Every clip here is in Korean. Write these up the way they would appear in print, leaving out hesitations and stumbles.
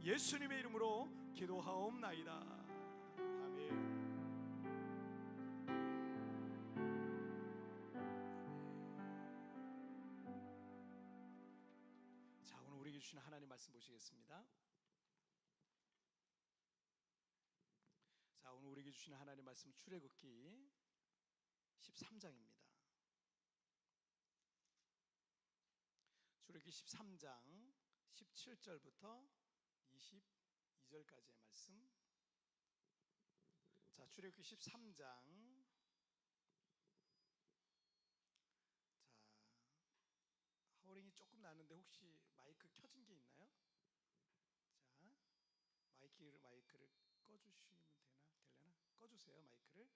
예수님의 이름으로 기도하옵나이다. 아멘. 자, 오늘 우리에게 주신 하나님 말씀 보시겠습니다. 자, 오늘 우리에게 주신 하나님 말씀 출애굽기 13장입니다. 출애굽기 13장 17절부터 22절까지의 말씀. 자, 출애굽기 13장. 자, 하우링이 조금 나는데 혹시 마이크 켜진 게 있나요? 자, 마이크를 꺼주시면 되려나? 꺼주세요, 마이크를.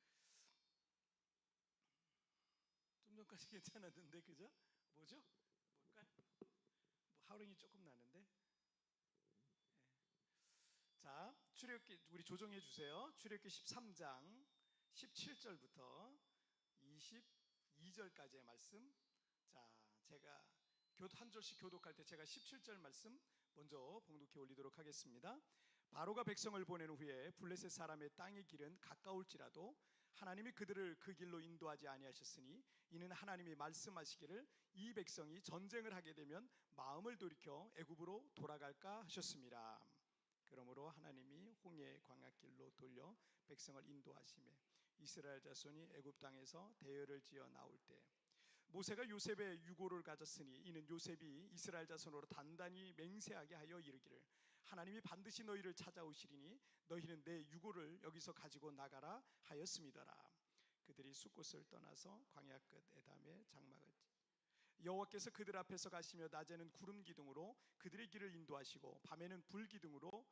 좀 전까지 괜찮았는데, 그죠? 뭐죠? 뭘까요? 하우링이 조금 나는데. 자, 출애굽기 우리 조정해 주세요. 출애굽기 13장 17절부터 22절까지의 말씀. 자, 제가 한 절씩 교독할 때 제가 17절 말씀 먼저 봉독해 올리도록 하겠습니다. 바로가 백성을 보낸 후에 블레셋 사람의 땅의 길은 가까울지라도 하나님이 그들을 그 길로 인도하지 아니하셨으니 이는 하나님이 말씀하시기를 이 백성이 전쟁을 하게 되면 마음을 돌이켜 애굽으로 돌아갈까 하셨습니다. 그러므로 하나님이 홍해 광야길로 돌려 백성을 인도하시매 이스라엘 자손이 애굽 땅에서 대열을 지어 나올 때 모세가 요셉의 유고를 가졌으니 이는 요셉이 이스라엘 자손으로 단단히 맹세하게 하여 이르기를 하나님이 반드시 너희를 찾아오시리니 너희는 내 유고를 여기서 가지고 나가라 하였음이더라. 그들이 숫곳을 떠나서 광야 끝 에담에 장막을 여호와께서 그들 앞에서 가시며 낮에는 구름 기둥으로 그들의 길을 인도하시고 밤에는 불 기둥으로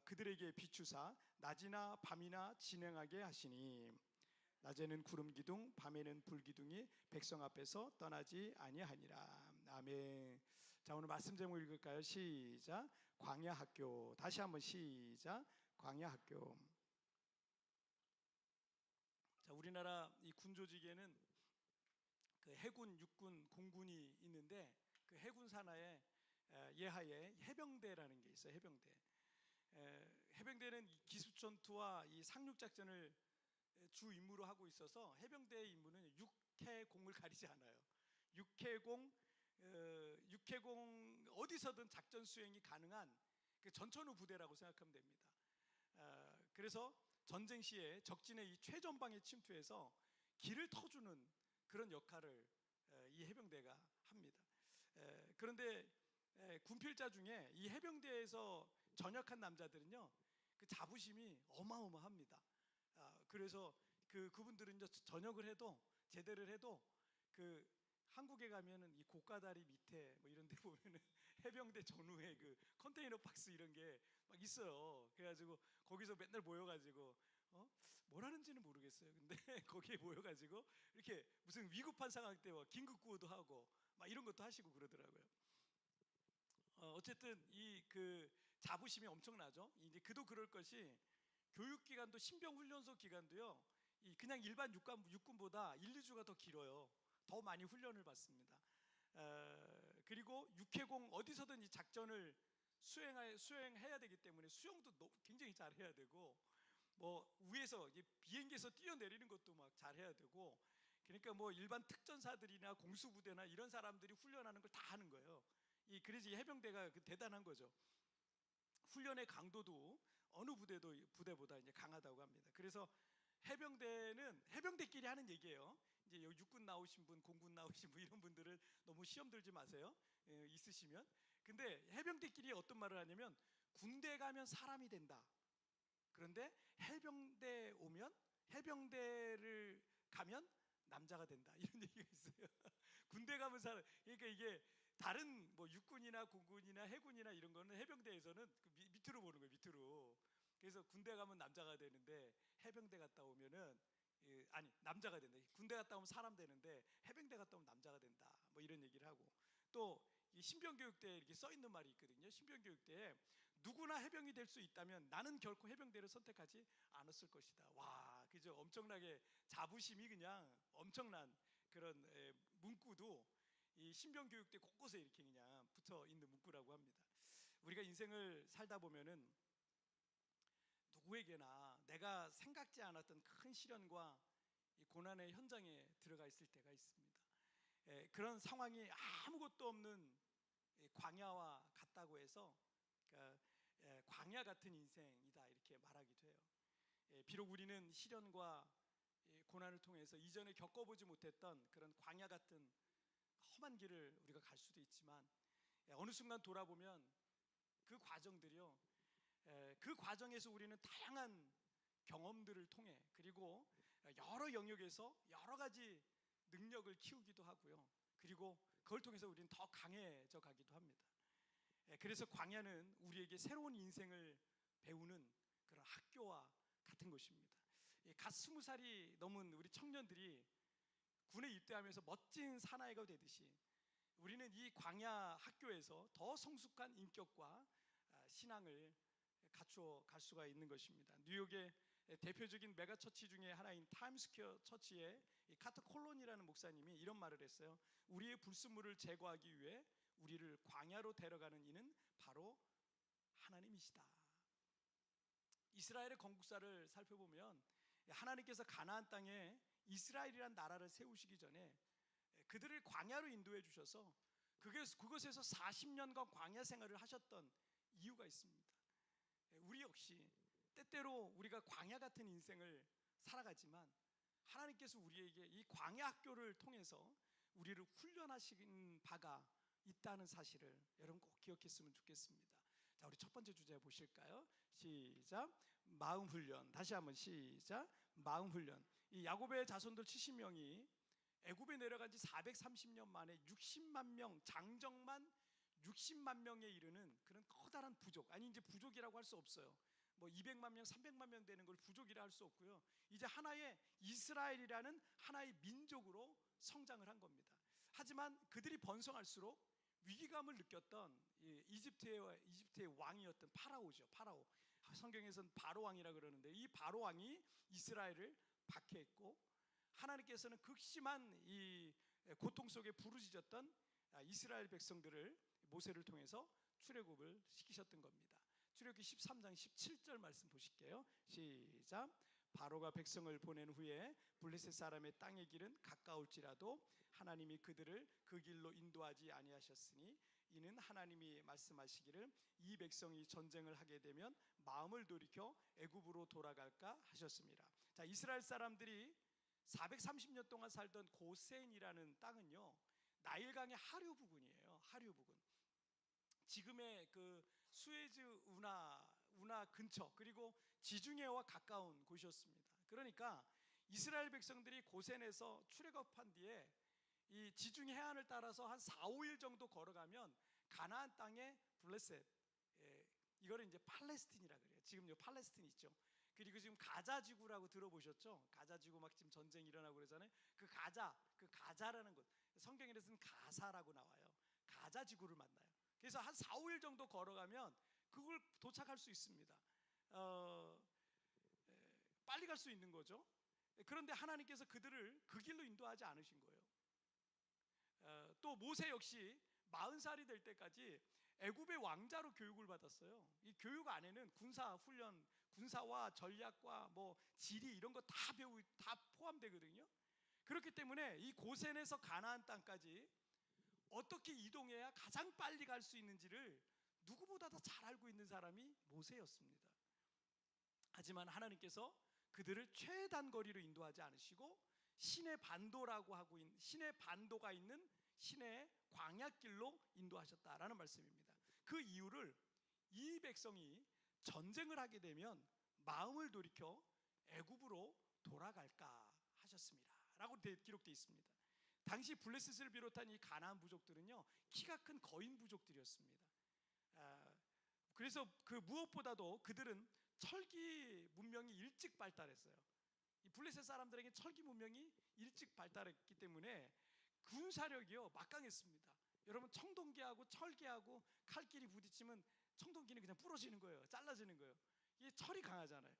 그들에게 비추사 낮이나 밤이나 진행하게 하시니 낮에는 구름 기둥 밤에는 불 기둥이 백성 앞에서 떠나지 아니하니라. 아멘. 자, 오늘 말씀 제목 읽을까요? 시작. 광야 학교. 다시 한번 시작. 광야 학교. 자, 우리나라 이 군조직에는 그 해군, 육군, 공군이 있는데 그 해군 산하에 예하에 해병대라는 게 있어요. 해병대. 해병대는 기습전투와 이 상륙작전을 주 임무로 하고 있어서 해병대의 임무는 육해공을 가리지 않아요. 육해공 어디서든 작전 수행이 가능한 그 전천후 부대라고 생각하면 됩니다. 그래서 전쟁 시에 적진의 이 최전방에 침투해서 길을 터주는 그런 역할을 이 해병대가 합니다. 그런데 군필자 중에 이 해병대에서 전역한 남자들은요, 그 자부심이 어마어마합니다. 그래서 그분들은 전역을 해도 제대를 해도 그 한국에 가면은 이 고가다리 밑에 뭐 이런 데 보면은 해병대 전후에 그 컨테이너 박스 이런 게 막 있어요. 그래가지고 거기서 맨날 모여가지고 뭘 하는지는 모르겠어요. 근데 거기에 모여가지고 이렇게 무슨 위급한 상황 때 긴급 구호도 하고 막 이런 것도 하시고 그러더라고요. 어쨌든 이 그 자부심이 엄청나죠. 이제 그도 그럴 것이 교육기간도 신병훈련소 기간도요, 그냥 일반 육군보다 1, 2주가 더 길어요. 더 많이 훈련을 받습니다. 그리고 육해공 어디서든 이 작전을 수행해야 되기 때문에 수영도 굉장히 잘해야 되고 뭐 위에서 비행기에서 뛰어내리는 것도 막 잘해야 되고, 그러니까 뭐 일반 특전사들이나 공수부대나 이런 사람들이 훈련하는 걸 다 하는 거예요. 그래서 이 해병대가 대단한 거죠. 훈련의 강도도 어느 부대보다 이제 강하다고 합니다. 그래서 해병대는 해병대끼리 하는 얘기예요. 이제 육군 나오신 분, 공군 나오신 분 이런 분들은 너무 시험 들지 마세요. 있으시면. 근데 해병대끼리 어떤 말을 하냐면 군대 가면 사람이 된다. 그런데 해병대를 가면 남자가 된다. 이런 얘기가 있어요. 군대 가면 사람. 그러니까 이게 다른 뭐 육군이나 공군이나 해군이나 이런 거는 해병대에서는 밑으로 보는 거예요. 밑으로. 그래서 군대 가면 남자가 되는데 해병대 갔다 오면은 남자가 된다. 군대 갔다 오면 사람 되는데 해병대 갔다 오면 남자가 된다. 뭐 이런 얘기를 하고, 또 이 신병교육대에 이렇게 써 있는 말이 있거든요. 신병교육대에 누구나 해병이 될 수 있다면 나는 결코 해병대를 선택하지 않았을 것이다. 와, 그죠? 엄청나게 자부심이 그냥 엄청난 그런 문구도 이 신병교육대 곳곳에 이렇게 그냥 붙어 있는 문구라고 합니다. 우리가 인생을 살다 보면은 누구에게나 내가 생각지 않았던 큰 시련과 이 고난의 현장에 들어가 있을 때가 있습니다. 그런 상황이 아무것도 없는 광야와 같다고 해서 그러니까 광야 같은 인생이다 이렇게 말하기도 해요. 비록 우리는 시련과 고난을 통해서 이전에 겪어보지 못했던 그런 광야 같은 험한 길을 우리가 갈 수도 있지만 어느 순간 돌아보면 그 과정들이요, 그 과정에서 우리는 다양한 경험들을 통해 그리고 여러 영역에서 여러 가지 능력을 키우기도 하고요. 그리고 그걸 통해서 우리는 더 강해져 가기도 합니다. 그래서 광야는 우리에게 새로운 인생을 배우는 그런 학교와 같은 것입니다. 갓 20살이 넘은 우리 청년들이 군에 입대하면서 멋진 사나이가 되듯이 우리는 이 광야 학교에서 더 성숙한 인격과 신앙을 갖추어 갈 수가 있는 것입니다. 뉴욕의 대표적인 메가처치 중에 하나인 타임스퀘어 처치의 카터 콜론이라는 목사님이 이런 말을 했어요. 우리의 불순물을 제거하기 위해 우리를 광야로 데려가는 이는 바로 하나님이시다. 이스라엘의 건국사를 살펴보면 하나님께서 가나안 땅에 이스라엘이란 나라를 세우시기 전에 그들을 광야로 인도해 주셔서 그것에서 40년간 광야 생활을 하셨던 이유가 있습니다. 우리 역시 때때로 우리가 광야 같은 인생을 살아가지만 하나님께서 우리에게 이 광야 학교를 통해서 우리를 훈련하신 바가 있다는 사실을 여러분 꼭 기억했으면 좋겠습니다. 자, 우리 첫 번째 주제 보실까요? 시작. 마음 훈련. 다시 한번 시작. 마음 훈련. 이 야곱의 자손들 70명이 애굽에 내려간 지 430년 만에 60만 명, 장정만 60만 명에 이르는 그런 커다란 부족, 아니 이제 부족이라고 할 수 없어요. 뭐 200만 명, 300만 명 되는 걸 부족이라 할 수 없고요. 이제 하나의 이스라엘이라는 하나의 민족으로 성장을 한 겁니다. 하지만 그들이 번성할수록 위기감을 느꼈던 이집트의 왕이었던 파라오죠. 파라오. 성경에서는 바로 왕이라 그러는데 이 바로 왕이 이스라엘을 박해했고 하나님께서는 극심한 이 고통 속에 부르짖었던 이스라엘 백성들을 모세를 통해서 출애굽을 시키셨던 겁니다. 출애굽기 13장 17절 말씀 보실게요. 시작. 바로가 백성을 보낸 후에 블레셋 사람의 땅의 길은 가까울지라도 하나님이 그들을 그 길로 인도하지 아니하셨으니 이는 하나님이 말씀하시기를 이 백성이 전쟁을 하게 되면 마음을 돌이켜 애굽으로 돌아갈까 하셨습니다. 자, 이스라엘 사람들이 430년 동안 살던 고센이라는 땅은요, 나일강의 하류 부근이에요. 하류 부근. 지금의 그 수에즈 운하 근처 그리고 지중해와 가까운 곳이었습니다. 그러니까 이스라엘 백성들이 고센에서 출애굽한 뒤에 이 지중해 해안을 따라서 한 4, 5일 정도 걸어가면 가나안 땅의 블레셋, 이거를 이제 팔레스틴이라 그래요. 지금 요 팔레스틴 있죠. 그리고 지금 가자 지구라고 들어보셨죠? 가자 지구 막 지금 전쟁이 일어나고 그러잖아요. 그 가자라는 곳, 성경에서는 가사라고 나와요. 가자 지구를 만나요. 그래서 한 4, 5일 정도 걸어가면 그걸 도착할 수 있습니다. 빨리 갈 수 있는 거죠. 그런데 하나님께서 그들을 그 길로 인도하지 않으신 거예요. 또 모세 역시 40살이 될 때까지 애굽의 왕자로 교육을 받았어요. 이 교육 안에는 군사 훈련, 군사와 전략과 뭐 지리 이런 거 다 포함되거든요. 그렇기 때문에 이 고센에서 가나안 땅까지 어떻게 이동해야 가장 빨리 갈 수 있는지를 누구보다 더 잘 알고 있는 사람이 모세였습니다. 하지만 하나님께서 그들을 최단 거리로 인도하지 않으시고 신의 반도라고 하고 있는 신의 반도가 있는 신의 광야길로 인도하셨다라는 말씀입니다. 그 이유를 이 백성이 전쟁을 하게 되면 마음을 돌이켜 애굽으로 돌아갈까 하셨습니다 라고 기록되어 있습니다. 당시 블레셋을 비롯한 이 가나안 부족들은요, 키가 큰 거인 부족들이었습니다. 그래서 그 무엇보다도 그들은 철기 문명이 일찍 발달했어요. 이 블레셋 사람들에게 철기 문명이 일찍 발달했기 때문에 군사력이요 막강했습니다. 여러분, 청동기하고 철기하고 칼길이 부딪히면 청동기는 그냥 부러지는 거예요. 잘라지는 거예요. 이게 철이 강하잖아요.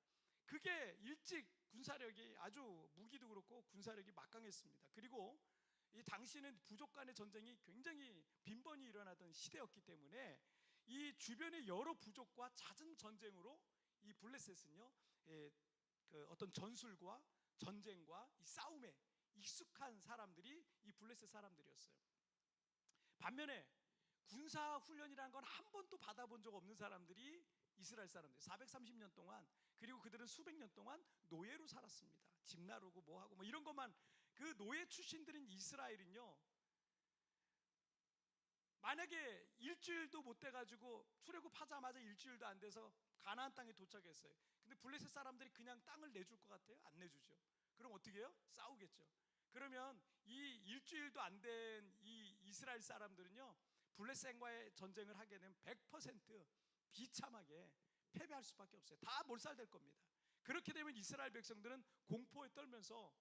그게 일찍 군사력이 아주 무기도 그렇고 군사력이 막강했습니다. 그리고 이 당시는 부족 간의 전쟁이 굉장히 빈번히 일어나던 시대였기 때문에 이 주변의 여러 부족과 잦은 전쟁으로 이 블레셋은요, 그 어떤 전술과 전쟁과 이 싸움에 익숙한 사람들이 이 블레셋 사람들이었어요. 반면에 군사 훈련이라는 건 한 번도 받아본 적 없는 사람들이 이스라엘 사람들 430년 동안, 그리고 그들은 수백 년 동안 노예로 살았습니다. 집 나르고 뭐하고 뭐 이런 것만. 그 노예 출신들인 이스라엘은요, 만약에 일주일도 못 돼가지고 출애굽하자마자 일주일도 안 돼서 가나안 땅에 도착했어요. 근데 블레셋 사람들이 그냥 땅을 내줄 것 같아요? 안 내주죠. 그럼 어떻게 해요? 싸우겠죠. 그러면 이 일주일도 안 된 이 이스라엘 사람들은요, 블레셋과의 전쟁을 하게 되면 100% 비참하게 패배할 수밖에 없어요. 다 몰살될 겁니다. 그렇게 되면 이스라엘 백성들은 공포에 떨면서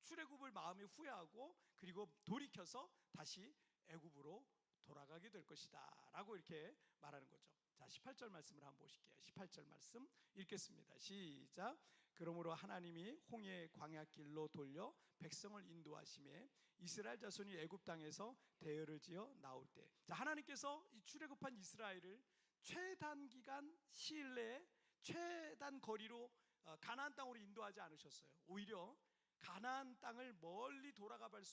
출애굽을 마음에 후회하고, 그리고 돌이켜서 다시 애굽으로 돌아가게 될 것이다 라고 이렇게 말하는 거죠. 자, 18절 말씀을 한번 보실게요. 18절 말씀 읽겠습니다. 시작. 그러므로 하나님이 홍해 광야길로 돌려 백성을 인도하심에 이스라엘 자손이 애굽 땅에서 대열을 지어 나올 때, 자, 하나님께서 이 출애굽한 이스라엘을 최단 기간 시일 내에 최단 거리로 가나안 땅으로 인도하지 않으셨어요. 오히려 가나안 땅을 멀리 돌아갈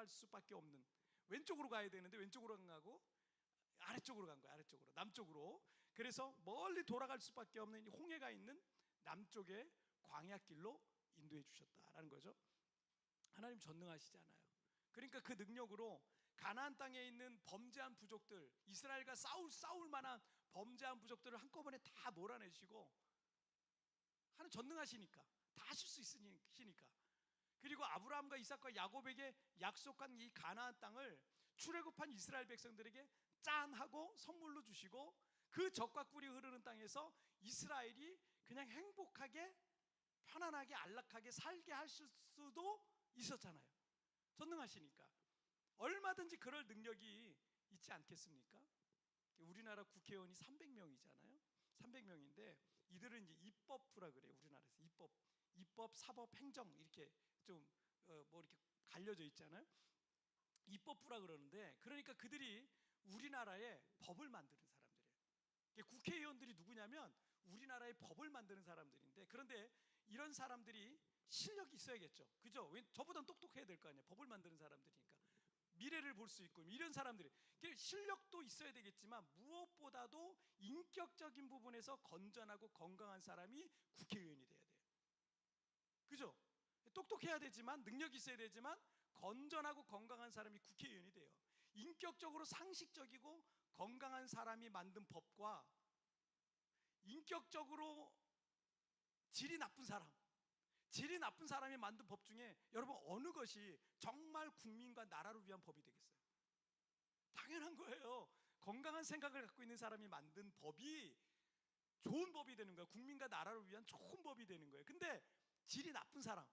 수밖에 없는, 왼쪽으로 가야 되는데 왼쪽으로 안 가고 아래쪽으로 간 거예요. 아래쪽으로, 남쪽으로. 그래서 멀리 돌아갈 수밖에 없는 홍해가 있는 남쪽의 광야길로 인도해 주셨다라는 거죠. 하나님 전능하시잖아요. 그러니까 그 능력으로 가나안 땅에 있는 범죄한 부족들, 이스라엘과 싸울 만한 범죄한 부족들을 한꺼번에 다 몰아내시고, 하나님 전능하시니까 다 하실 수 있으시니까. 그리고 아브라함과 이삭과 야곱에게 약속한 이 가나안 땅을 출애굽한 이스라엘 백성들에게 짠 하고 선물로 주시고, 그 젖과 꿀이 흐르는 땅에서 이스라엘이 그냥 행복하게 편안하게 안락하게 살게 하실 수도 있었잖아요. 전능하시니까 얼마든지 그럴 능력이 있지 않겠습니까? 우리나라 국회의원이 300명이잖아요. 300명인데 이들은 이제 입법부라 그래요. 우리나라에서 입법, 사법, 행정 이렇게 좀 뭐 이렇게 갈려져 있잖아요. 입법부라 그러는데, 그러니까 그들이 우리나라의 법을 만드는 사람들이에요. 국회의원들이 누구냐면 우리나라의 법을 만드는 사람들인데, 그런데 이런 사람들이 실력이 있어야겠죠. 그죠? 저보단 똑똑해야 될 거 아니에요. 법을 만드는 사람들이니까. 미래를 볼 수 있고 이런 사람들이, 실력도 있어야 되겠지만 무엇보다도 인격적인 부분에서 건전하고 건강한 사람이 국회의원이 돼야 돼요. 그죠? 똑똑해야 되지만, 능력이 있어야 되지만 건전하고 건강한 사람이 국회의원이 돼요. 인격적으로 상식적이고 건강한 사람이 만든 법과 인격적으로 질이 나쁜 사람이 만든 법 중에 여러분 어느 것이 정말 국민과 나라를 위한 법이 되겠어요? 당연한 거예요. 건강한 생각을 갖고 있는 사람이 만든 법이 좋은 법이 되는 거예요. 국민과 나라를 위한 좋은 법이 되는 거예요. 근데 질이 나쁜 사람,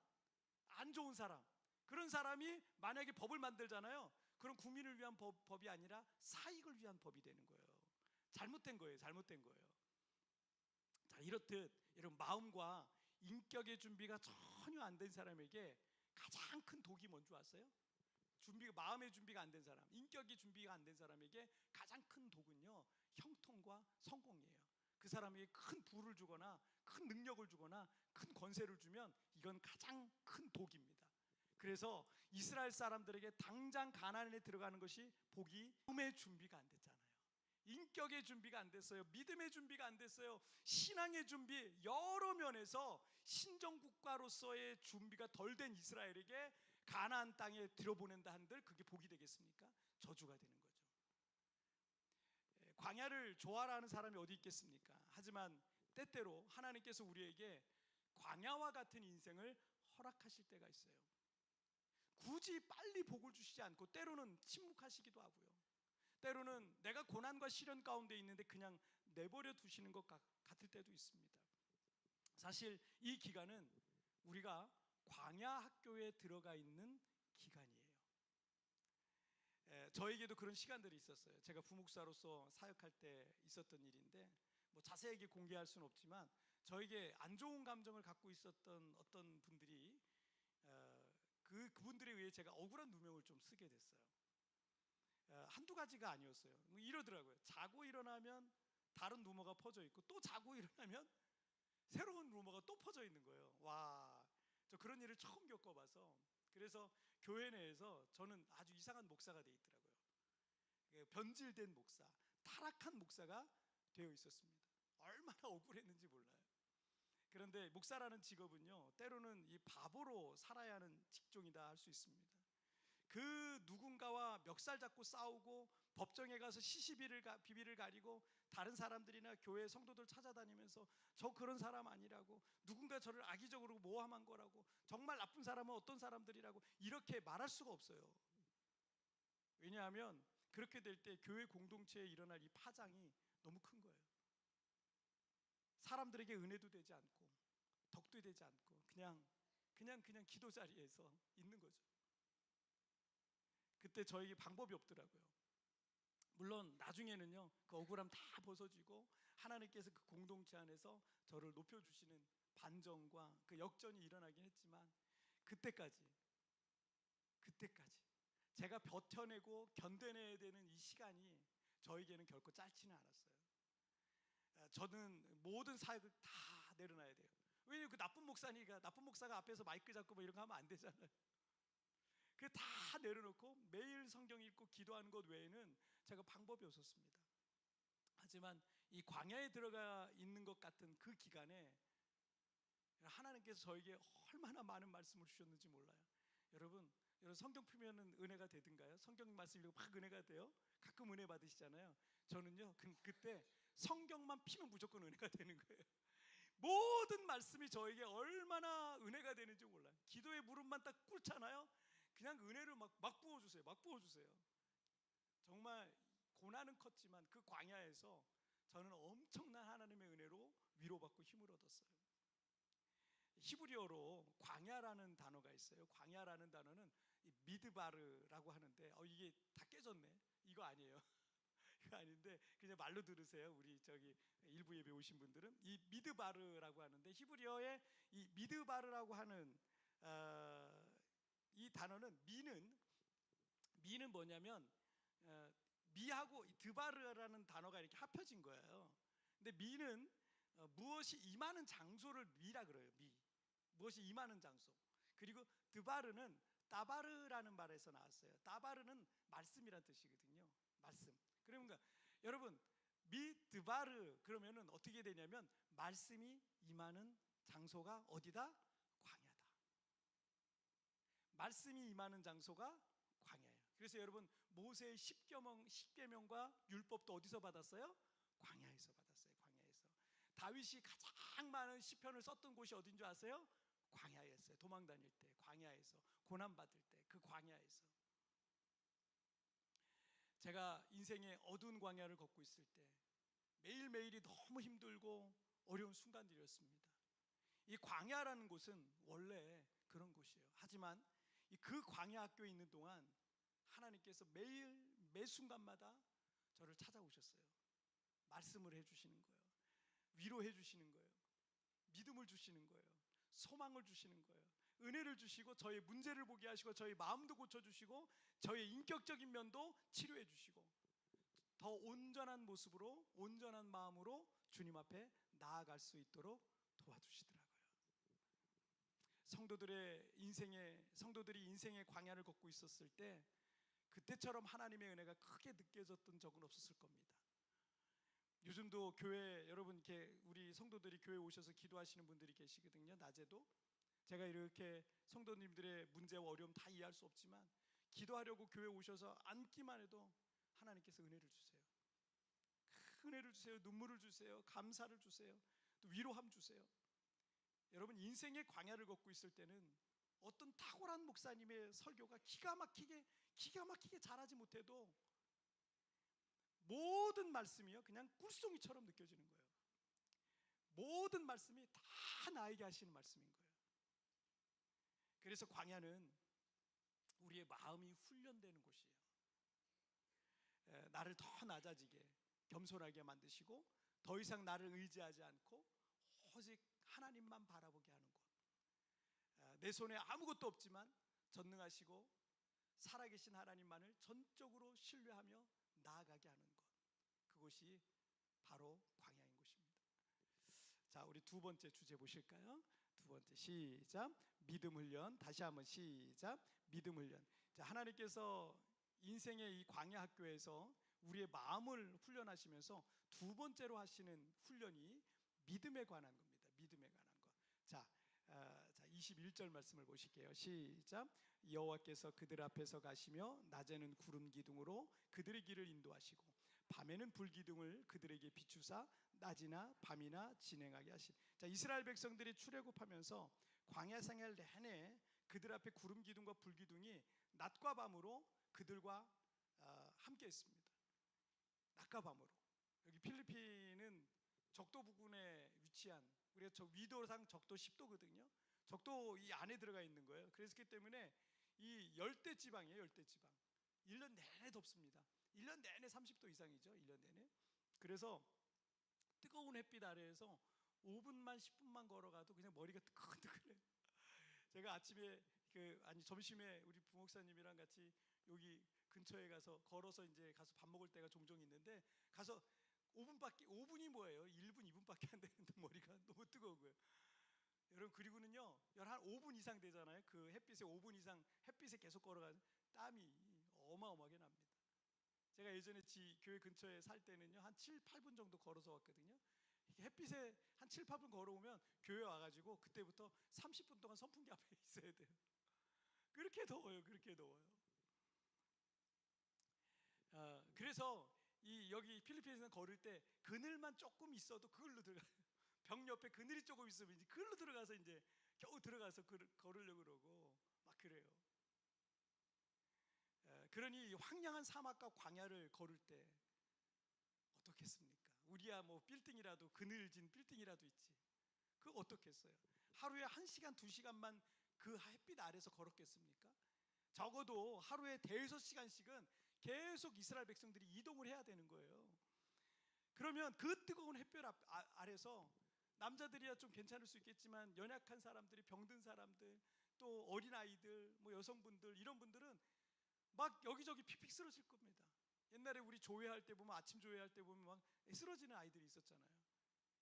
안 좋은 사람, 그런 사람이 만약에 법을 만들잖아요. 그럼 국민을 위한 법이 아니라 사익을 위한 법이 되는 거예요. 잘못된 거예요. 자, 이렇듯 여러분, 마음과 인격의 준비가 전혀 안 된 사람에게 가장 큰 독이 뭔지 아세요? 마음의 준비가 안 된 사람, 인격의 준비가 안 된 사람에게 가장 큰 독은요, 형통과 성공이에요. 그 사람에게 큰 부를 주거나 큰 능력을 주거나 큰 권세를 주면 이건 가장 큰 독입니다. 그래서 이스라엘 사람들에게 당장 가나안에 들어가는 것이 복이, 마음의 준비가 안 됐잖아요. 인격의 준비가 안 됐어요. 믿음의 준비가 안 됐어요. 신앙의 준비, 여러 면에서 신정국가로서의 준비가 덜 된 이스라엘에게 가나안 땅에 들여보낸다 한들 그게 복이 되겠습니까? 저주가 되는 거죠. 광야를 좋아하는 사람이 어디 있겠습니까? 하지만 때때로 하나님께서 우리에게 광야와 같은 인생을 허락하실 때가 있어요. 굳이 빨리 복을 주시지 않고 때로는 침묵하시기도 하고요. 때로는 내가 고난과 시련 가운데 있는데 그냥 내버려 두시는 것 같을 때도 있습니다. 사실 이 기간은 우리가 광야 학교에 들어가 있는 기간이에요. 저에게도 그런 시간들이 있었어요. 제가 부목사로서 사역할 때 있었던 일인데, 뭐 자세하게 공개할 수는 없지만 저에게 안 좋은 감정을 갖고 있었던 어떤 분들이 그분들에 의해 제가 억울한 누명을 좀 쓰게 됐어요. 한두 가지가 아니었어요. 뭐 이러더라고요. 자고 일어나면 다른 루머가 퍼져 있고, 또 자고 일어나면 새로운 루머가 또 퍼져 있는 거예요. 와, 저 그런 일을 처음 겪어봐서. 그래서 교회 내에서 저는 아주 이상한 목사가 돼 있더라고요. 변질된 목사, 타락한 목사가 되어 있었습니다. 얼마나 억울했는지 몰라요. 그런데 목사라는 직업은요, 때로는 이 바보로 살아야 하는 직종이다 할 수 있습니다. 그 누군가와 멱살 잡고 싸우고 법정에 가서 비비를 가리고 다른 사람들이나 교회 성도들 찾아다니면서 저 그런 사람 아니라고, 누군가 저를 악의적으로 모함한 거라고, 정말 나쁜 사람은 어떤 사람들이라고 이렇게 말할 수가 없어요. 왜냐하면 그렇게 될 때 교회 공동체에 일어날 이 파장이 너무 큰 거예요. 사람들에게 은혜도 되지 않고 덕도 되지 않고 그냥 기도 자리에서 있는 거죠. 그때 저에게 방법이 없더라고요. 물론 나중에는요, 그 억울함 다 벗어지고 하나님께서 그 공동체 안에서 저를 높여주시는 반전과 그 역전이 일어나긴 했지만, 그때까지 제가 버텨내고 견뎌내야 되는 이 시간이 저에게는 결코 짧지는 않았어요. 저는 모든 사역을 다 내려놔야 돼요. 왜냐면 그 나쁜 목사가 앞에서 마이크 잡고 뭐 이런 거 하면 안 되잖아요. 그 다 내려놓고 매일 성경 읽고 기도하는 것 외에는 제가 방법이 없었습니다. 하지만 이 광야에 들어가 있는 것 같은 그 기간에 하나님께서 저에게 얼마나 많은 말씀을 주셨는지 몰라요. 여러분 성경 풀면은 은혜가 되든가요? 성경 말씀 읽고 막 은혜가 돼요? 가끔 은혜 받으시잖아요. 저는요 그때 성경만 피면 무조건 은혜가 되는 거예요. 모든 말씀이 저에게 얼마나 은혜가 되는지 몰라요. 기도의 무릎만 딱 꿇잖아요. 그냥 은혜를 막 부어주세요. 정말 고난은 컸지만 그 광야에서 저는 엄청난 하나님의 은혜로 위로받고 힘을 얻었어요. 히브리어로 광야라는 단어가 있어요. 광야라는 단어는 미드바르라고 하는데, 이게 다 깨졌네. 이거 아니에요. 이거 아닌데 그냥 말로 들으세요. 우리 저기 일부 예배 오신 분들은 이 미드바르라고 하는데, 히브리어의 이 미드바르라고 하는 이 단어는 미는 뭐냐면 미하고 드바르라는 단어가 이렇게 합쳐진 거예요. 근데 미는 무엇이 임하는 장소를 미라 그래요. 무엇이 임하는 장소. 그리고 드바르는 따바르라는 말에서 나왔어요. 따바르는 말씀이란 뜻이거든요. 말씀. 그러니까 여러분 미드바르 그러면은 어떻게 되냐면 말씀이 임하는 장소가 어디다? 광야다. 말씀이 임하는 장소가 광야예요. 그래서 여러분 모세의 십계명과 율법도 어디서 받았어요? 광야에서 받았어요. 광야에서. 다윗이 가장 많은 시편을 썼던 곳이 어딘 줄 아세요? 광야였어요. 도망 다닐 때, 광야에서, 고난 받을 때, 그 광야에서. 제가 인생의 어두운 광야를 걷고 있을 때 매일매일이 너무 힘들고 어려운 순간들이었습니다. 이 광야라는 곳은 원래 그런 곳이에요. 하지만 그 광야 학교에 있는 동안 하나님께서 매일 매 순간마다 저를 찾아오셨어요. 말씀을 해주시는 거예요. 위로해 주시는 거예요. 믿음을 주시는 거예요. 소망을 주시는 거예요. 은혜를 주시고 저의 문제를 보게 하시고 저의 마음도 고쳐주시고 저의 인격적인 면도 치료해 주시고 더 온전한 모습으로 온전한 마음으로 주님 앞에 나아갈 수 있도록 도와주시더라고요. 성도들이 인생의 광야를 걷고 있었을 때 그때처럼 하나님의 은혜가 크게 느껴졌던 적은 없었을 겁니다. 요즘도 교회 여러분 이렇게 우리 성도들이 교회 오셔서 기도하시는 분들이 계시거든요. 낮에도 제가 이렇게 성도님들의 문제와 어려움 다 이해할 수 없지만 기도하려고 교회 오셔서 앉기만 해도 하나님께서 은혜를 주세요. 은혜를 주세요. 눈물을 주세요. 감사를 주세요. 또 위로함 주세요. 여러분 인생의 광야를 걷고 있을 때는 어떤 탁월한 목사님의 설교가 기가 막히게 잘하지 못해도 모든 말씀이요 그냥 꿀송이처럼 느껴지는 거예요. 모든 말씀이 다 나에게 하시는 말씀인 거예요. 그래서 광야는 우리의 마음이 훈련되는 곳이에요. 나를 더 낮아지게 겸손하게 만드시고 더 이상 나를 의지하지 않고 오직 하나님만 바라보게 하는 곳. 내 손에 아무것도 없지만 전능하시고 살아계신 하나님만을 전적으로 신뢰하며 나아가게 하는 것, 그것이 바로 광야인 것입니다. 자, 우리 두 번째 주제 보실까요? 두 번째, 시작. 믿음 훈련. 다시 한번 시작. 믿음 훈련. 자, 하나님께서 인생의 이 광야 학교에서 우리의 마음을 훈련하시면서 두 번째로 하시는 훈련이 믿음에 관한 겁니다. 믿음에 관한 것. 자, 21절 말씀을 보실게요. 시작. 여호와께서 그들 앞에서 가시며 낮에는 구름 기둥으로 그들의 길을 인도하시고 밤에는 불 기둥을 그들에게 비추사 낮이나 밤이나 진행하게 하신. 자, 이스라엘 백성들이 출애굽하면서 광야 생활 내내 그들 앞에 구름 기둥과 불 기둥이 낮과 밤으로 그들과 함께 했습니다. 낮과 밤으로. 여기 필리핀은 적도 부근에 위치한, 우리가 저 위도상 적도 10도거든요. 적도 이 안에 들어가 있는 거예요. 그렇기 때문에 이 열대 지방이에요. 열대 지방. 1년 내내 덥습니다. 1년 내내 30도 이상이죠. 1년 내내. 그래서 뜨거운 햇빛 아래에서 5분만 10분만 걸어가도 그냥 머리가 뜨끈뜨끈해요. 제가 아침에 점심에 우리 부목사님이랑 같이 여기 근처에 가서 걸어서 이제 가서 밥 먹을 때가 종종 있는데, 가서 5분이 뭐예요? 1분, 2분밖에 안 되는데 머리가 너무 뜨거워요. 여러분, 그리고는요, 한 5분 이상 되잖아요. 그 햇빛에 5분 이상 햇빛에 계속 걸어가면 땀이 어마어마하게 납니다. 제가 예전에 교회 근처에 살 때는요, 한 7, 8분 정도 걸어서 왔거든요. 햇빛에 한 7, 8분 걸어오면 교회 와가지고 그때부터 30분 동안 선풍기 앞에 있어야 돼요. 그렇게 더워요. 그렇게 더워요. 그래서 여기 필리핀에서는 걸을 때 그늘만 조금 있어도 그걸로 들어가요. 벽 옆에 그늘이 조금 있으면 이제 그걸로 들어가서 이제 겨우 들어가서 걸으려고 그러고 막 그래요. 그러니 황량한 사막과 광야를 걸을 때 어떻겠습니까? 우리야 뭐 빌딩이라도, 그늘진 빌딩이라도 있지. 그거 어떻겠어요? 하루에 1시간, 2시간만 그 햇빛 아래서 걸었겠습니까? 적어도 하루에 대여섯 시간씩은 계속 이스라엘 백성들이 이동을 해야 되는 거예요. 그러면 그 뜨거운 햇볕 아래서 남자들이야 좀 괜찮을 수 있겠지만 연약한 사람들이, 병든 사람들, 또 어린아이들, 뭐 여성분들, 이런 분들은 막 여기저기 픽픽 쓰러질 겁니다. 옛날에 우리 조회할 때 보면, 아침 조회할 때 보면 막 쓰러지는 아이들이 있었잖아요.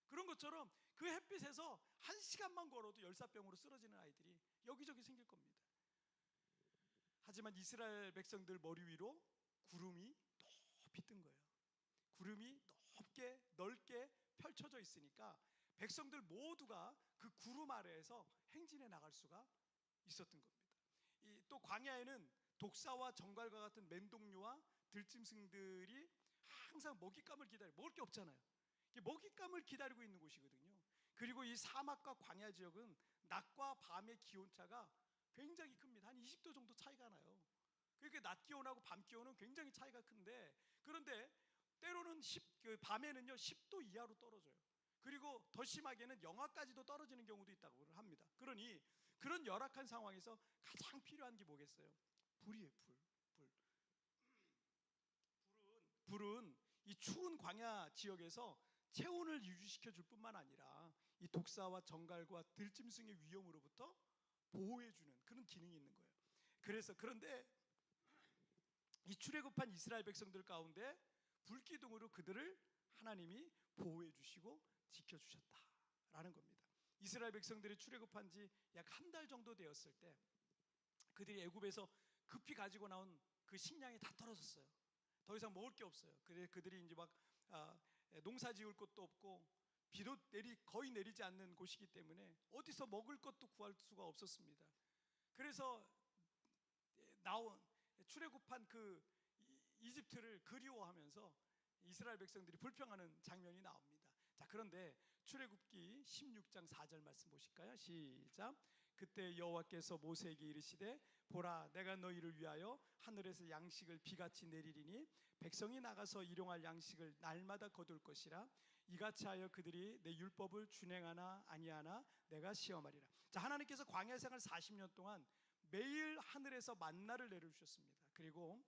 그런 것처럼 그 햇빛에서 1시간만 걸어도 열사병으로 쓰러지는 아이들이 여기저기 생길 겁니다. 하지만 이스라엘 백성들 머리 위로 구름이 높이 뜬 거예요. 구름이 넓게 펼쳐져 있으니까 백성들 모두가 그 구름 아래에서 행진해 나갈 수가 있었던 겁니다. 또 광야에는 독사와 정갈과 같은 맹독류와 들짐승들이 항상 먹잇감을 먹을 게 없잖아요. 먹잇감을 기다리고 있는 곳이거든요. 그리고 이 사막과 광야 지역은 낮과 밤의 기온차가 굉장히 큽니다. 한 20도 정도 차이가 나요. 그러니까 낮 기온하고 밤 기온은 굉장히 차이가 큰데, 그런데 때로는 밤에는요 10도 이하로 떨어져요. 그리고 더 심하게는 영하까지도 떨어지는 경우도 있다고 합니다. 그러니 그런 열악한 상황에서 가장 필요한 게 뭐겠어요? 불이에요. 불은 이 추운 광야 지역에서 체온을 유지시켜 줄 뿐만 아니라 이 독사와 정갈과 들짐승의 위험으로부터 보호해주는 그런 기능이 있는 거예요. 그런데 이 출애굽한 이스라엘 백성들 가운데 불기둥으로 그들을 하나님이 보호해 주시고 지켜주셨다라는 겁니다. 이스라엘 백성들이 출애굽한 지 약 한 달 정도 되었을 때 그들이 애굽에서 급히 가지고 나온 그 식량이 다 떨어졌어요. 더 이상 먹을 게 없어요. 그들이 이제 막 농사 지을 곳도 없고 비도 거의 내리지 않는 곳이기 때문에 어디서 먹을 것도 구할 수가 없었습니다. 그래서 출애굽한 그 이집트를 그리워하면서 이스라엘 백성들이 불평하는 장면이 나옵니다. 자, 그런데 출애굽기 16장 4절 말씀 보실까요? 시작. 그때 여호와께서 모세에게 이르시되 보라, 내가 너희를 위하여 하늘에서 양식을 비같이 내리리니 백성이 나가서 일용할 양식을 날마다 거둘 것이라. 이같이 하여 그들이 내 율법을 준행하나 아니하나 내가 시험하리라. 자, 하나님께서 광야 생활 40년 동안 매일 하늘에서 만나를 내려주셨습니다. 그리고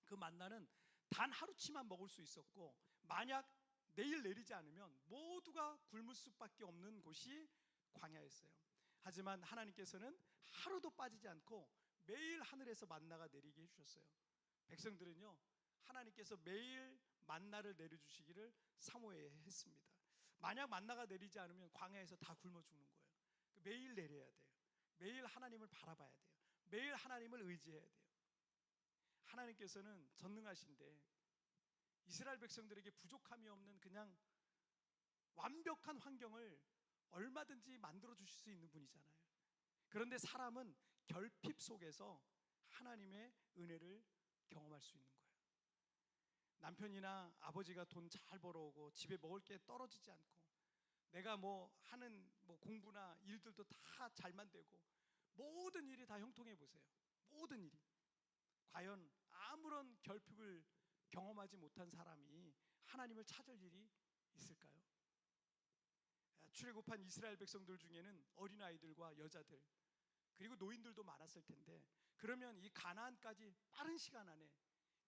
그 만나는 단 하루치만 먹을 수 있었고, 만약 내일 내리지 않으면 모두가 굶을 수밖에 없는 곳이 광야였어요. 하지만 하나님께서는 하루도 빠지지 않고 매일 하늘에서 만나가 내리게 해주셨어요. 백성들은요, 하나님께서 매일 만나를 내려주시기를 사모했습니다. 만약 만나가 내리지 않으면 광야에서 다 굶어 죽는 거예요. 매일 내려야 돼요. 매일 하나님을 바라봐야 돼요. 매일 하나님을 의지해야 돼요. 하나님께서는 전능하신데 이스라엘 백성들에게 부족함이 없는 그냥 완벽한 환경을 얼마든지 만들어 주실 수 있는 분이잖아요. 그런데 사람은 결핍 속에서 하나님의 은혜를 경험할 수 있는 거예요. 남편이나 아버지가 돈 잘 벌어오고 집에 먹을 게 떨어지지 않고 내가 하는 공부나 일들도 다 잘만 되고 모든 일이 다 형통해 보세요. 모든 일이. 과연 아무런 결핍을 경험하지 못한 사람이 하나님을 찾을 일이 있을까요? 출애굽한 이스라엘 백성들 중에는 어린아이들과 여자들 그리고 노인들도 많았을 텐데, 그러면 이 가나안까지 빠른 시간 안에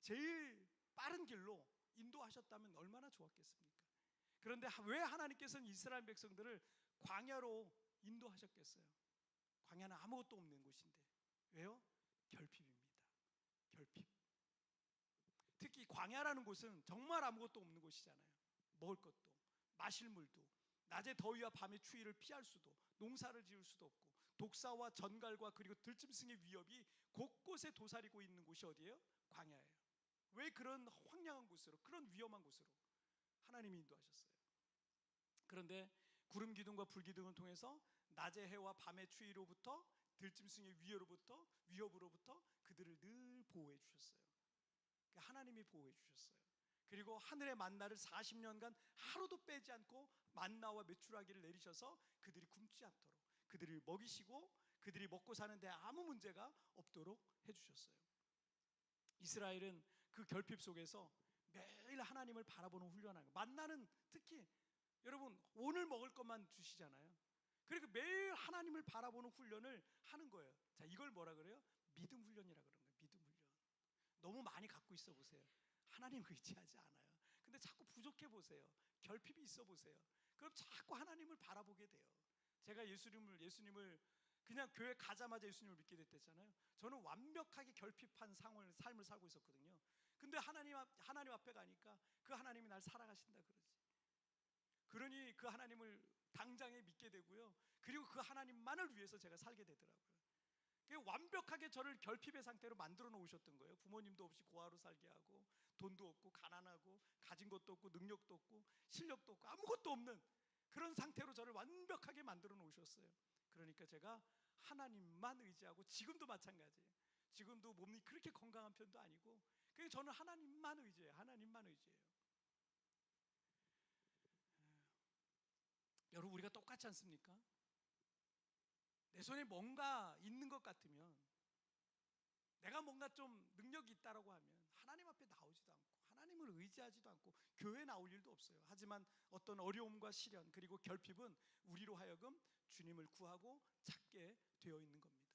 제일 빠른 길로 인도하셨다면 얼마나 좋았겠습니까? 그런데 왜 하나님께서는 이스라엘 백성들을 광야로 인도하셨겠어요? 광야는 아무것도 없는 곳인데. 왜요? 결핍입니다. 결핍. 특히 광야라는 곳은 정말 아무것도 없는 곳이잖아요. 먹을 것도 마실 물도, 낮의 더위와 밤의 추위를 피할 수도, 농사를 지을 수도 없고, 독사와 전갈과 그리고 들짐승의 위협이 곳곳에 도사리고 있는 곳이 어디예요? 광야예요. 왜 그런 황량한 곳으로, 그런 위험한 곳으로 하나님이 인도하셨어요? 그런데 구름 기둥과 불 기둥을 통해서 낮의 해와 밤의 추위로부터, 들짐승의 위협으로부터 그들을 늘 보호해 주셨어요. 하나님이 보호해 주셨어요. 그리고 하늘의 만나를 40년간 하루도 빼지 않고 만나와 메추라기를 내리셔서 그들이 굶지 않도록 그들을 먹이시고 그들이 먹고 사는데 아무 문제가 없도록 해주셨어요. 이스라엘은 그 결핍 속에서 매일 하나님을 바라보는 훈련하는 거예요. 만나는 특히 여러분 오늘 먹을 것만 주시잖아요. 그리고 매일 하나님을 바라보는 훈련을 하는 거예요. 자, 이걸 뭐라 그래요? 믿음 훈련이라 그러는 거예요. 믿음 훈련. 너무 많이 갖고 있어 보세요. 하나님 의지하지 않아요. 근데 자꾸 부족해 보세요. 결핍이 있어 보세요. 그럼 자꾸 하나님을 바라보게 돼요. 제가 예수님을 그냥 교회 가자마자 예수님을 믿게 됐잖아요. 저는 완벽하게 결핍한 삶을 살고 있었거든요. 근데 하나님 앞에 가니까 그 하나님이 날 사랑하신다 그러지. 그러니 그 하나님을 당장에 믿게 되고요. 그리고 그 하나님만을 위해서 제가 살게 되더라고요. 완벽하게 저를 결핍의 상태로 만들어 놓으셨던 거예요. 부모님도 없이 고아로 살게 하고, 돈도 없고 가난하고 가진 것도 없고 능력도 없고 실력도 없고 아무것도 없는 그런 상태로 저를 완벽하게 만들어 놓으셨어요. 그러니까 제가 하나님만 의지하고, 지금도 마찬가지예요. 지금도 몸이 그렇게 건강한 편도 아니고, 그래서 저는 하나님만 의지해요. 하나님만 의지해요. 여러분, 우리가 똑같지 않습니까? 내 손에 뭔가 있는 것 같으면, 내가 뭔가 좀 능력이 있다라고 하면 하나님 앞에 나오지도 않고 하나님을 의지하지도 않고 교회에 나올 일도 없어요. 하지만 어떤 어려움과 시련 그리고 결핍은 우리로 하여금 주님을 구하고 찾게 되어 있는 겁니다.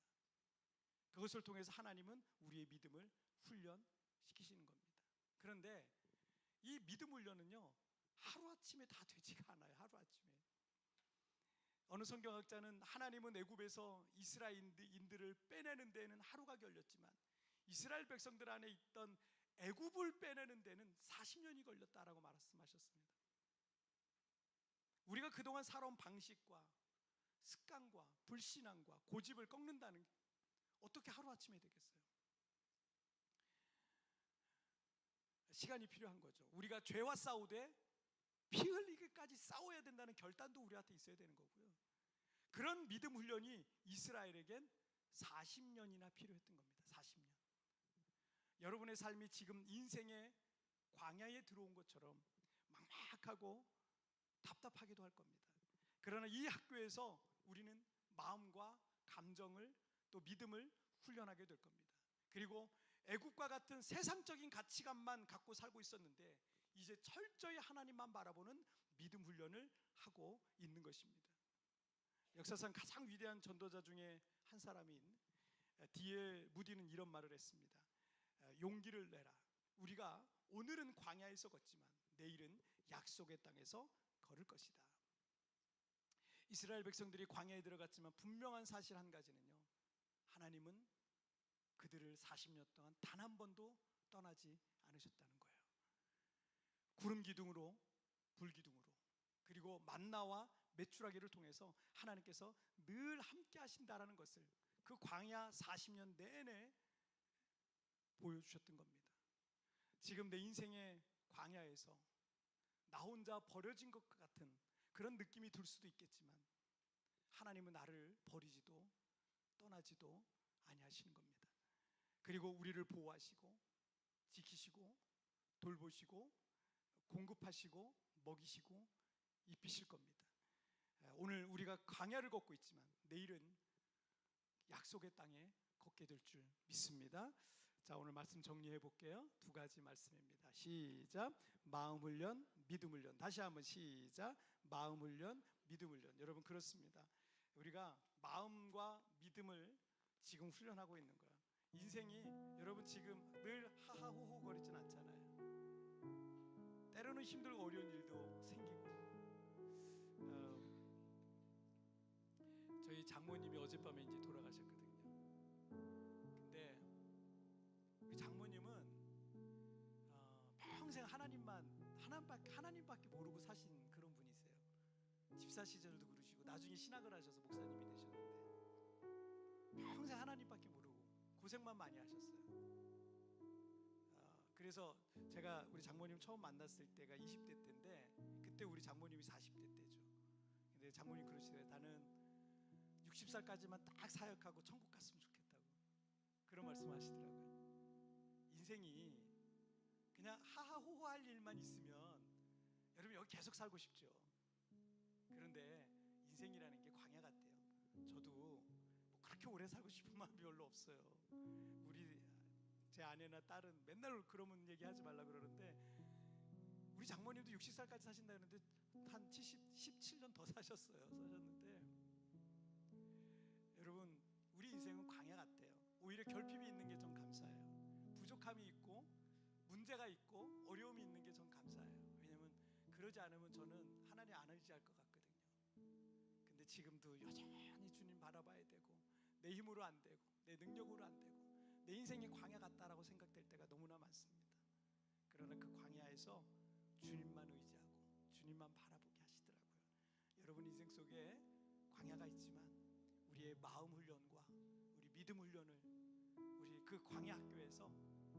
그것을 통해서 하나님은 우리의 믿음을 훈련시키시는 겁니다. 그런데 이 믿음 훈련은요, 하루아침에 다 되지가 않아요. 하루아침에. 어느 성경학자는 하나님은 애굽에서 이스라엘인들을 빼내는 데는 하루가 걸렸지만 이스라엘 백성들 안에 있던 애굽을 빼내는 데는 40년이 걸렸다라고 말씀하셨습니다. 우리가 그동안 살아온 방식과 습관과 불신앙과 고집을 꺾는다는 게 어떻게 하루아침에 되겠어요? 시간이 필요한 거죠. 우리가 죄와 싸우되 피 흘리기까지 싸워야 된다는 결단도 우리한테 있어야 되는 거고요. 그런 믿음 훈련이 이스라엘에겐 40년이나 필요했던 겁니다. 40년. 여러분의 삶이 지금 인생의 광야에 들어온 것처럼 막막하고 답답하기도 할 겁니다. 그러나 이 학교에서 우리는 마음과 감정을 또 믿음을 훈련하게 될 겁니다. 그리고 애국과 같은 세상적인 가치관만 갖고 살고 있었는데 이제 철저히 하나님만 바라보는 믿음 훈련을 하고 있는 것입니다. 역사상 가장 위대한 전도자 중에 한 사람인 D.L. 무디는 이런 말을 했습니다. 용기를 내라. 우리가 오늘은 광야에서 걷지만 내일은 약속의 땅에서 걸을 것이다. 이스라엘 백성들이 광야에 들어갔지만 분명한 사실 한 가지는요, 하나님은 그들을 40년 동안 단 한 번도 떠나지 않으셨다는 거예요. 구름 기둥으로, 불 기둥으로, 그리고 만나와 메추라기를 통해서 하나님께서 늘 함께 하신다라는 것을 그 광야 40년 내내 보여주셨던 겁니다. 지금 내 인생의 광야에서 나 혼자 버려진 것 같은 그런 느낌이 들 수도 있겠지만 하나님은 나를 버리지도 떠나지도 아니하시는 겁니다. 그리고 우리를 보호하시고 지키시고 돌보시고 공급하시고 먹이시고 입히실 겁니다. 오늘 우리가 광야를 걷고 있지만 내일은 약속의 땅에 걷게 될 줄 믿습니다. 자, 오늘 말씀 정리해 볼게요. 두 가지 말씀입니다. 시작. 마음 훈련, 믿음 훈련. 다시 한번 시작. 마음 훈련, 믿음 훈련. 여러분, 그렇습니다. 우리가 마음과 믿음을 지금 훈련하고 있는 거예요. 인생이 여러분 지금 늘 하하호호 거리진 않잖아요. 때로는 힘들고 어려운 일도 생기고. 저희 장모님이 어젯밤에 이제 돌아가셨거든요. 근데 우리 장모님은 평생 하나님밖에 모르고 사신 그런 분이세요. 집사 시절도 그러시고 나중에 신학을 하셔서 목사님이 되셨는데 평생 하나님밖에 모르고 고생만 많이 하셨어요. 그래서 제가 우리 장모님 처음 만났을 때가 20대 때인데 그때 우리 장모님이 40대 때죠. 근데 장모님 그러시더라고요. 나는 60살까지만 딱 사역하고 천국 갔으면 좋겠다고 그런 말씀하시더라고요. 인생이 그냥 하하호호 할 일만 있으면 여러분 여기 계속 살고 싶죠. 그런데 인생이라는 게 광야 같아요. 저도 뭐 그렇게 오래 살고 싶은 마음이 별로 없어요. 제 아내나 딸은 맨날 그러면 얘기하지 말라 그러는데 우리 장모님도 60살까지 사신다 그러는데 한 17년 더 사셨는데 여러분 우리 인생은 광야 같아요. 오히려 결핍이 있는 게 좀 감사해요. 부족함이 있고 문제가 있고 어려움이 있는 게 좀 감사해요. 왜냐하면 그러지 않으면 저는 하나님 안 의지할 것 같거든요. 근데 지금도 여전히 주님 바라봐야 되고 내 힘으로 안 되고 내 능력으로 안 되고 내 인생이 광야 같다라고 생각될 때가 너무나 많습니다. 그러나 그 광야에서 주님만 의지하고 주님만 바라보게 하시더라고요. 여러분 인생 속에 광야가 있지만 우리의 마음 훈련과 우리 믿음 훈련을 우리 그 광야 학교에서